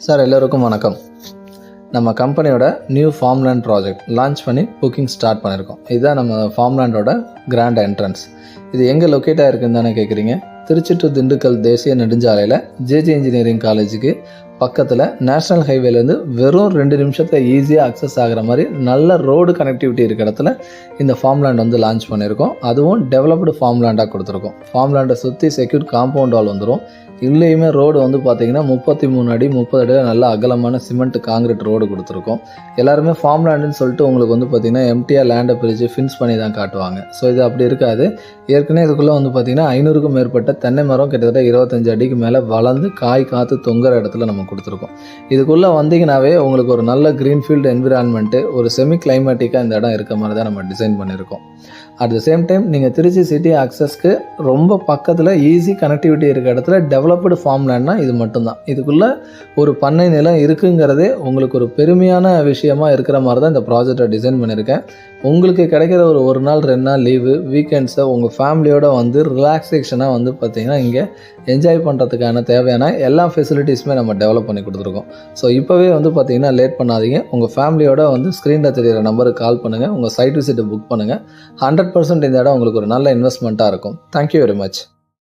Sir எல்லோருக்கும் வணக்கம். நம்ம கம்பெனியோட நியூ ஃபார்ம்லேண்ட் ப்ராஜெக்ட் லான்ச் பண்ணி புக்கிங் ஸ்டார்ட் பண்ணியிருக்கோம். இதுதான் நம்ம ஃபார்ம்லேண்டோட கிராண்ட் என்ட்ரன்ஸ். இது எங்கே லொக்கேட் ஆகிருக்குன்னு தானே கேட்குறீங்க. திருச்சி டு திண்டுக்கல் தேசிய நெடுஞ்சாலையில் ஜேஜே இன்ஜினியரிங் காலேஜுக்கு பக்கத்தில் நேஷ்னல் ஹைவேலேருந்து வெறும் 2 நிமிஷத்தில் ஈஸியாக அக்சஸ் ஆகிற மாதிரி நல்ல ரோடு கனெக்டிவிட்டி இருக்கிற இடத்துல இந்த ஃபார்ம்லேண்ட் வந்து லான்ச் பண்ணியிருக்கோம். அதுவும் டெவலப்டு ஃபார்ம்லேண்டாக கொடுத்துருக்கோம். ஃபார்ம்லேண்டை சுற்றி செக்யூர் காம்பவுண்ட் வால் வந்துடும். இல்லையுமே ரோடு வந்து பார்த்திங்கன்னா 33 அடி 30 அடியில் நல்ல அகலமான சிமெண்ட் காங்கிரீட் ரோடு கொடுத்துருக்கோம். எல்லாருமே ஃபார்ம்லேண்டுன்னு சொல்லிட்டு உங்களுக்கு வந்து பார்த்திங்கன்னா எம்டிஆர் லேண்டை பிரித்து ஃபின்ஸ் பண்ணி தான் காட்டுவாங்க. ஸோ இது அப்படி இருக்காது. ஏற்கனவே இதுக்குள்ளே வந்து பார்த்திங்கன்னா 500க்கும் மேற்பட்ட தென்னை மரம் கிட்டத்தட்ட 25 அடிக்கு மேலே வளர்ந்து காய் காற்று தொங்குற இடத்துல நம்ம கொடுத்துருக்கோம். இதுக்குள்ளே வந்தீங்கன்னாவே உங்களுக்கு ஒரு நல்ல க்ரீன்ஃபீல்டு என்விரான்மெண்ட்டு, ஒரு செமி கிளைமேட்டிக்காக இந்த இடம் இருக்க மாதிரி தான் நம்ம டிசைன் பண்ணியிருக்கோம். அட் த சேம் டைம் நீங்கள் திருச்சி சிட்டி அக்சஸ்க்கு ரொம்ப பக்கத்தில் ஈஸி கனெக்டிவிட்டி இருக்க இடத்துல டெவலப்டு ஃபார்ம்லேண்ட்னா இது மட்டும்தான். இதுக்குள்ளே ஒரு பண்ணை நிலம் இருக்குங்கிறதே உங்களுக்கு ஒரு பெருமையான விஷயமா இருக்கிற மாதிரி தான் இந்த ப்ராஜெக்டை டிசைன் பண்ணியிருக்கேன். உங்களுக்கு கிடைக்கிற ஒரு நாள் 2 நாள் லீவு வீக்கெண்ட்ஸை உங்கள் ஃபேமிலியோடு வந்து ரிலாக்ஸேஷனாக வந்து பார்த்திங்கன்னா இங்கே என்ஜாய் பண்ணுறதுக்கான தேவையான எல்லா ஃபெசிலிட்டிஸுமே நம்ம டெவலப் பண்ணி கொடுத்துருக்கோம். ஸோ இப்போவே வந்து பார்த்திங்கன்னா லேட் பண்ணாதீங்க. உங்கள் ஃபேமிலியோட வந்து ஸ்க்ரீனில் தெரிகிற நம்பருக்கு கால் பண்ணுங்கள். உங்கள் சைட் விசிட்டை புக் பண்ணுங்கள். 100% இந்த இடம் உங்களுக்கு ஒரு நல்ல இன்வெஸ்ட்மெண்ட்டாக இருக்கும். Thank you very much.